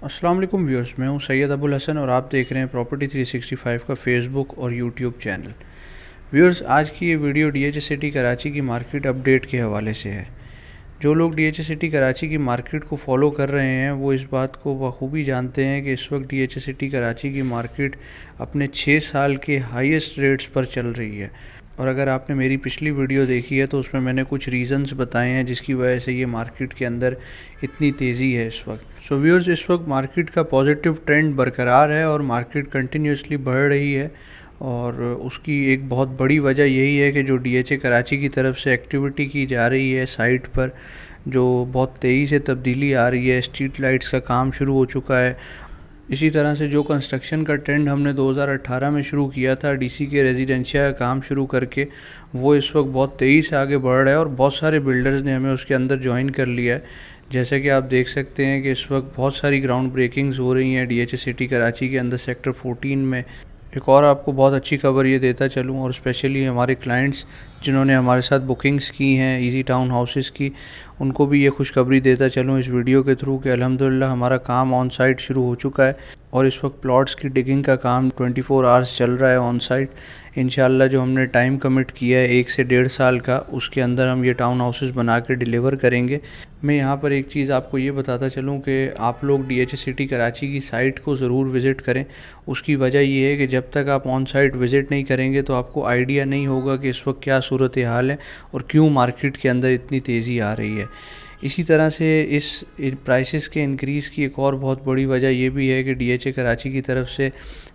अस्सलाम वालेकुम व्यूअर्स, मैं हूं सैयद अबुल हसन और आप देख रहे हैं प्रॉपर्टी 365 का फेसबुक और यूट्यूब चैनल। व्यूअर्स, आज की ये वीडियो डीएच सिटी कराची की मार्केट अपडेट के हवाले से है। जो लोग डीएच सिटी कराची की मार्केट को फॉलो कर रहे हैं वो इस बात को बखूबी जानते हैं कि इस वक्त डीएच सिटी कराची की मार्केट अपने 6 साल के हाईएस्ट रेट्स पर चल रही है। और अगर आपने मेरी पिछली वीडियो देखी है तो उसमें मैंने कुछ रीज़न्स बताए हैं जिसकी वजह से ये मार्केट के अंदर इतनी तेज़ी है इस वक्त। सो व्यूअर्स, इस वक्त मार्केट का पॉजिटिव ट्रेंड बरकरार है और मार्केट कंटिन्यूसली बढ़ रही है। और उसकी एक बहुत बड़ी वजह यही है कि जो डीएचए कराची की तरफ से एक्टिविटी की जा रही है साइट पर, जो बहुत तेज़ी से तब्दीली आ रही है। स्ट्रीट लाइट्स का काम शुरू हो चुका है। इसी तरह से जो कंस्ट्रक्शन का ट्रेंड हमने 2018 में शुरू किया था डीसी के रेजिडेंशिया का काम शुरू करके, वो इस वक्त बहुत तेज़ी से आगे बढ़ रहा है और बहुत सारे बिल्डर्स ने हमें उसके अंदर ज्वाइन कर लिया है। जैसे कि आप देख सकते हैं कि इस वक्त बहुत सारी ग्राउंड ब्रेकिंग्स हो रही हैं डीएच सिटी कराची के अंदर सेक्टर 14 में। एक और आपको बहुत अच्छी खबर ये देता चलूँ, और स्पेशली हमारे क्लाइंट्स जिन्होंने हमारे साथ बुकिंग्स की हैं इजी टाउन हाउसेस की, उनको भी ये खुशखबरी देता चलूँ इस वीडियो के थ्रू कि अल्हम्दुलिल्लाह हमारा काम ऑन साइट शुरू हो चुका है और इस वक्त प्लॉट्स की डिगिंग का काम 24 आवर्स चल रहा है ऑन साइट। इंशाल्लाह जो हमने टाइम कमिट किया है 1 से 1.5 साल का, उसके अंदर हम ये टाउन हाउसेस बना के डिलीवर करेंगे। मैं यहाँ पर एक चीज़ आपको ये बताता चलूँ कि आप लोग डीएच सिटी कराची की साइट को ज़रूर विज़िट करें। उसकी वजह ये है कि जब तक आप ऑन साइट विज़िट नहीं करेंगे तो आपको आइडिया नहीं होगा कि इस वक्त क्या सूरत हाल है और क्यों मार्केट के अंदर इतनी तेज़ी आ रही है। इसी तरह से इस प्राइसेस के इंक्रीज़ की एक और बहुत बड़ी वजह ये भी है कि डीएचए कराची की तरफ से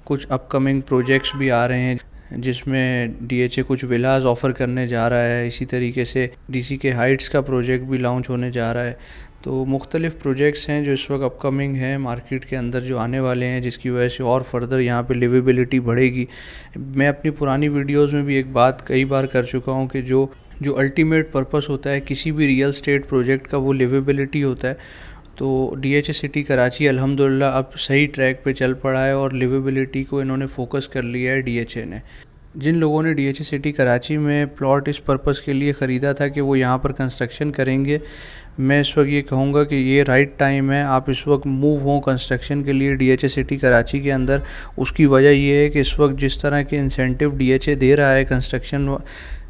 कुछ अपकमिंग प्रोजेक्ट्स भी आ रहे हैं जिसमें डीएचए कुछ विलाज ऑफ़र करने जा रहा है। इसी तरीके से डीसी के हाइट्स का प्रोजेक्ट भी लॉन्च होने जा रहा है। तो मुख्तलिफ़ प्रोजेक्ट्स हैं जो इस वक्त अपकमिंग हैं मार्केट के अंदर जो आने वाले हैं, जिसकी वजह से और फर्दर यहाँ पे लिवेबिलिटी बढ़ेगी। मैं अपनी पुरानी वीडियोस में भी एक बात कई बार कर चुका हूँ कि जो अल्टीमेट पर्पस होता है किसी भी रियल स्टेट प्रोजेक्ट का वो लिवेबिलिटी होता है। तो डीएच सिटी कराची अल्हम्दुलिल्लाह अब सही ट्रैक पे चल पड़ा है और लिवेबिलिटी को इन्होंने फोकस कर लिया है डीएचए ने। जिन लोगों ने डीएच सिटी कराची में प्लॉट इस पर्पस के लिए ख़रीदा था कि वो यहाँ पर कंस्ट्रक्शन करेंगे, मैं इस वक्त ये कहूँगा कि ये राइट टाइम है। आप इस वक्त मूव हों कंस्ट्रक्शन के लिए डीएच सिटी कराची के अंदर। उसकी वजह ये है कि इस वक्त जिस तरह के इंसेंटिव डीएचए दे रहा है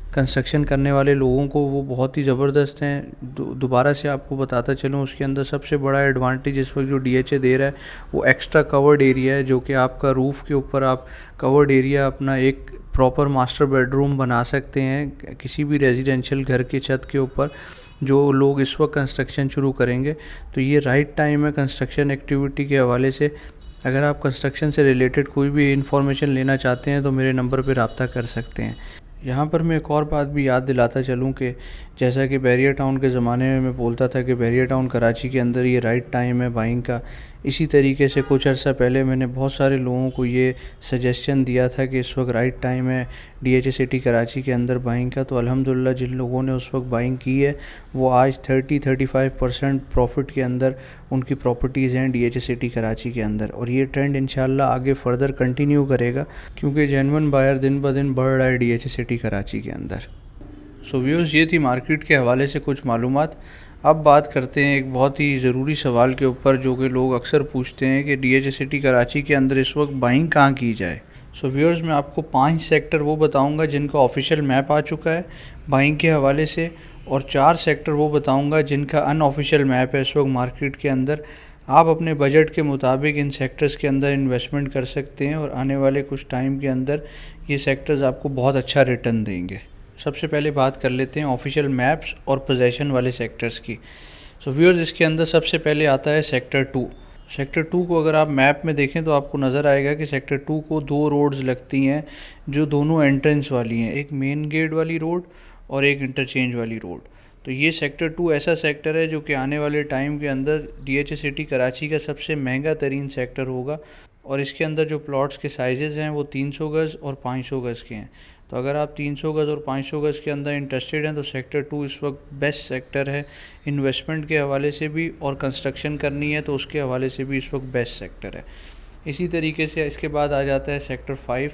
कंस्ट्रक्शन करने वाले लोगों को, वो बहुत ही ज़बरदस्त हैं। दोबारा से आपको बताता चलूँ, उसके अंदर सबसे बड़ा एडवांटेज इस वक्त जो डीएचए दे रहा है वो एक्स्ट्रा कवर्ड एरिया है, जो कि आपका रूफ़ के ऊपर आप कवर्ड एरिया अपना एक प्रॉपर मास्टर बेडरूम बना सकते हैं किसी भी रेजिडेंशियल घर के छत के ऊपर जो लोग इस वक्त कंस्ट्रक्शन शुरू करेंगे। तो ये राइट टाइम है कंस्ट्रक्शन एक्टिविटी के हवाले से। अगर आप कंस्ट्रक्शन से रिलेटेड कोई भी इंफॉर्मेशन लेना चाहते हैं तो मेरे नंबर पर रब्ता कर सकते हैं। यहाँ पर मैं एक और बात भी याद दिलाता चलूँ कि जैसा कि बैरियर टाउन के ज़माने में मैं बोलता था कि बैरियर टाउन कराची के अंदर ये राइट टाइम है बाइंग का, इसी तरीके से कुछ अर्सा पहले मैंने बहुत सारे लोगों को ये सजेशन दिया था कि इस वक्त राइट टाइम है डीएच सिटी कराची के अंदर बाइंग का। तो अल्हम्दुलिल्लाह जिन लोगों ने उस वक्त बाइंग की है वो आज 30-35% प्रॉफिट के अंदर उनकी प्रॉपर्टीज़ हैं डीएच सिटी कराची के अंदर। और ये ट्रेंड इंशाल्लाह आगे फर्दर कंटिन्यू करेगा क्योंकि जेन्युइन बायर दिन ब दिन बढ़ रहा है डीएच सिटी कराची के अंदर। सो व्यूअर्स, ये थी मार्केट के हवाले से कुछ मालूमात। अब बात करते हैं एक बहुत ही ज़रूरी सवाल के ऊपर जो कि लोग अक्सर पूछते हैं कि डीएच सिटी कराची के अंदर इस वक्त बाइंग कहाँ की जाए। सो व्यूअर्स, मैं आपको 5 सेक्टर वो बताऊंगा जिनका ऑफिशियल मैप आ चुका है बाइंग के हवाले से, और 4 सेक्टर वो बताऊंगा जिनका अनऑफिशियल मैप है इस वक्त मार्केट के अंदर। आप अपने बजट के मुताबिक इन सेक्टर्स के अंदर इन्वेस्टमेंट कर सकते हैं और आने वाले कुछ टाइम के अंदर ये सेक्टर्स आपको बहुत अच्छा रिटर्न देंगे। सबसे पहले बात कर लेते हैं ऑफिशियल मैप्स और पोजेशन वाले सेक्टर्स की। सो व्यूअर्स, इसके अंदर सबसे पहले आता है सेक्टर 2। सेक्टर 2 को अगर आप मैप में देखें तो आपको नज़र आएगा कि सेक्टर 2 को 2 रोड्स लगती हैं जो दोनों एंट्रेंस वाली हैं, एक मेन गेट वाली रोड और एक इंटरचेंज वाली रोड। तो ये सेक्टर 2 ऐसा सेक्टर है जो कि आने वाले टाइम के अंदर डीएच सिटी कराची का सबसे महंगा तरीन सेक्टर होगा। और इसके अंदर जो प्लॉट्स के साइज़ हैं वो 300 गज़ और 500 गज़ के हैं। तो अगर आप 300 गज़ और 500 गज़ के अंदर इंटरेस्टेड हैं तो सेक्टर 2 इस वक्त बेस्ट सेक्टर है इन्वेस्टमेंट के हवाले से भी, और कंस्ट्रक्शन करनी है तो उसके हवाले से भी इस वक्त बेस्ट सेक्टर है। इसी तरीके से इसके बाद आ जाता है सेक्टर 5।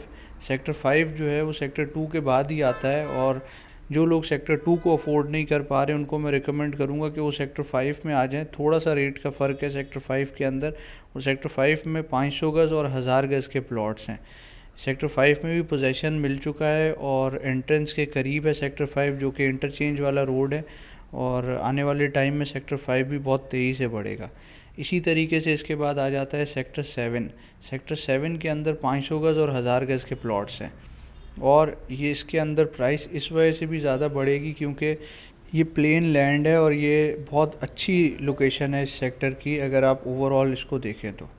सेक्टर 5 जो है वो सेक्टर 2 के बाद ही आता है और जो लोग सेक्टर 2 को अफोर्ड नहीं कर पा रहे उनको मैं रिकमेंड करूँगा कि वो सेक्टर 5 में आ जाएँ। थोड़ा सा रेट का फ़र्क है सेक्टर 5 के अंदर, और सेक्टर 5 में 500 गज़ और 1000 गज़ के प्लॉट्स हैं। सेक्टर 5 में भी पोजेसन मिल चुका है और एंट्रेंस के करीब है सेक्टर 5, जो कि इंटरचेंज वाला रोड है, और आने वाले टाइम में सेक्टर 5 भी बहुत तेज़ी से बढ़ेगा। इसी तरीके से इसके बाद आ जाता है सेक्टर 7। सेक्टर 7 के अंदर 500 गज़ और 1000 गज़ के प्लॉट्स हैं, और ये इसके अंदर प्राइस इस वजह से भी ज़्यादा बढ़ेगी क्योंकि ये प्लेन लैंड है और ये बहुत अच्छी लोकेशन है इस सेक्टर की, अगर आप ओवरऑल इसको देखें तो।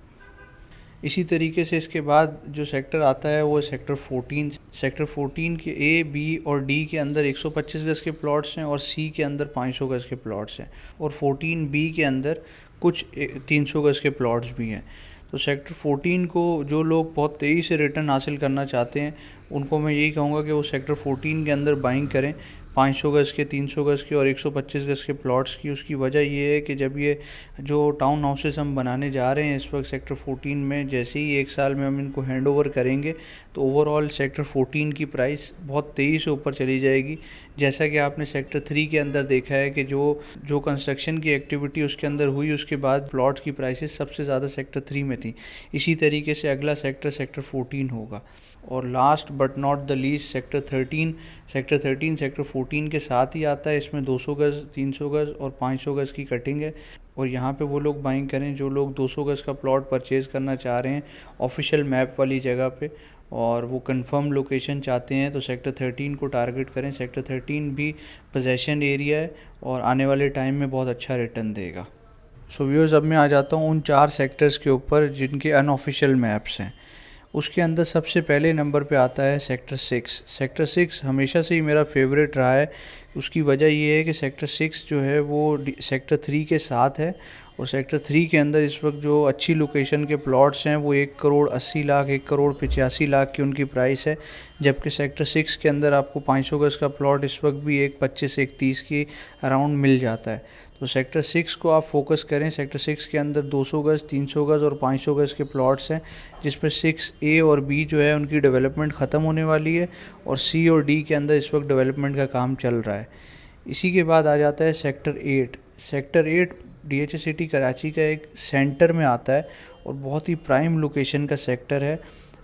इसी तरीके से इसके बाद जो सेक्टर आता है वो सेक्टर 14। सेक्टर 14 के ए, बी और डी के अंदर 125 गज़ के प्लॉट्स हैं, और सी के अंदर 500 गज़ के प्लॉट्स हैं, और 14 बी के अंदर कुछ 300 गज़ के प्लॉट्स भी हैं। तो सेक्टर 14 को जो लोग बहुत तेज़ी से रिटर्न हासिल करना चाहते हैं उनको मैं यही कहूँगा कि वो सेक्टर 14 के अंदर बाइंग करें, 500 गज़ के, 300 गज़ के और 125 गज़ के प्लॉट्स की। उसकी वजह ये है कि जब ये जो टाउन हाउसेस हम बनाने जा रहे हैं इस वक्त सेक्टर 14 में, जैसे ही 1 साल में हम इनको हैंड ओवर करेंगे तो ओवरऑल सेक्टर 14 की प्राइस बहुत तेज़ी से ऊपर चली जाएगी। जैसा कि आपने सेक्टर 3 के अंदर देखा है कि जो कंस्ट्रक्शन की एक्टिविटी उसके अंदर हुई, उसके बाद प्लॉट्स की प्राइसेस सबसे ज़्यादा सेक्टर 3 में थी। इसी तरीके से अगला सेक्टर 14 होगा। और last but not the least sector 13। Sector 13 sector 14 के साथ ही आता है। इसमें 200 गज़, 300 गज़ और 500 गज़ की कटिंग है, और यहाँ पे वो लोग बाइंग करें जो लोग 200 गज़ का प्लॉट परचेज़ करना चाह रहे हैं ऑफिशियल मैप वाली जगह पे, और वो कंफर्म लोकेशन चाहते हैं तो सेक्टर 13 को टारगेट करें। सेक्टर 13 भी पोजेसन एरिया है और आने वाले टाइम में बहुत अच्छा रिटर्न देगा। सो व्यूअर्स, अब मैं आ जाता हूँ उन 4 सेक्टर्स के ऊपर जिनके अनऑफिशियल मैप्स हैं। उसके अंदर सबसे पहले नंबर पे आता है सेक्टर 6। सेक्टर 6 हमेशा से ही मेरा फेवरेट रहा है। उसकी वजह ये है कि सेक्टर 6 जो है वो सेक्टर 3 के साथ है, और सेक्टर 3 के अंदर इस वक्त जो अच्छी लोकेशन के प्लॉट्स हैं वो 1 करोड़ 80 लाख, 1 करोड़ 85 लाख की उनकी प्राइस है। जबकि सेक्टर 6 के अंदर आपको 500 गज़ का प्लॉट इस वक्त भी 125 130 की अराउंड मिल जाता है। तो सेक्टर 6 को आप फोकस करें। सेक्टर 6 के अंदर 200 गज़, 300 गज़ और 500 गज़ के प्लॉट्स हैं, जिसमें 6A और B जो है उनकी डेवलपमेंट ख़त्म होने वाली है, और C और D के अंदर इस वक्त डेवलपमेंट का काम चल रहा है। इसी के बाद आ जाता है sector 8। Sector 8 DHA city Karachi का एक सेंटर में आता है और बहुत ही प्राइम लोकेशन का सेक्टर है,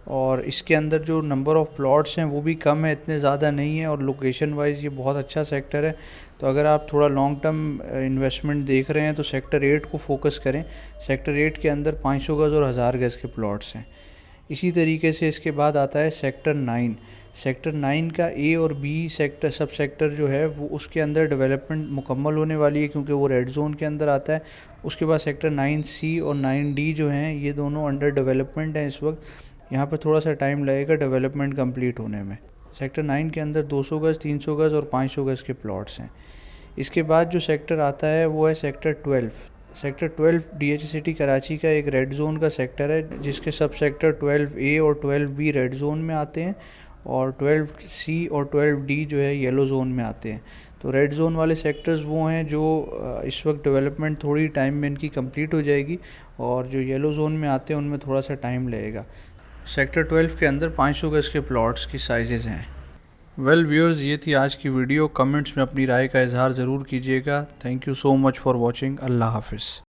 और इसके अंदर जो नंबर ऑफ़ प्लॉट्स हैं वो भी कम है, इतने ज़्यादा नहीं है, और लोकेशन वाइज ये बहुत अच्छा सेक्टर है। तो अगर आप थोड़ा लॉन्ग टर्म इन्वेस्टमेंट देख रहे हैं तो सेक्टर 8 को फोकस करें। सेक्टर 8 के अंदर 500 गज़ और 1000 गज़ के प्लॉट्स हैं। इसी तरीके से इसके बाद आता है सेक्टर 9। सेक्टर 9 का A और B सेक्टर सब सेक्टर जो है वो उसके अंदर डेवलपमेंट मुकम्मल होने वाली है, क्योंकि वो रेड जोन के अंदर आता है। उसके बाद सेक्टर 9C और 9D जो हैं ये दोनों अंडर डेवलपमेंट हैं इस वक्त। यहाँ पर थोड़ा सा टाइम लगेगा डेवलपमेंट कंप्लीट होने में। सेक्टर 9 के अंदर 200 गज़, 300 गज़ और 500 गज़ के प्लॉट्स हैं। इसके बाद जो सेक्टर आता है वो है sector 12। Sector 12 DHA city Karachi का एक रेड जोन का सेक्टर है, जिसके सब सेक्टर 12A और 12B रेड जोन में आते हैं, और 12C और 12D जो है येलो जोन में आते हैं। तो रेड जोन वाले सेक्टर्स वो हैं जो इस वक्त डेवलपमेंट थोड़ी टाइम में इनकी कंप्लीट हो जाएगी, और जो येलो जोन में आते हैं उनमें थोड़ा सा टाइम लगेगा। सेक्टर 12 के अंदर 500 गज़ के प्लॉट्स की साइजेज़ हैं। वेल व्यूअर्स, ये थी आज की वीडियो। कमेंट्स में अपनी राय का इजहार ज़रूर कीजिएगा। Thank you so much for watching. अल्लाह हाफिज़।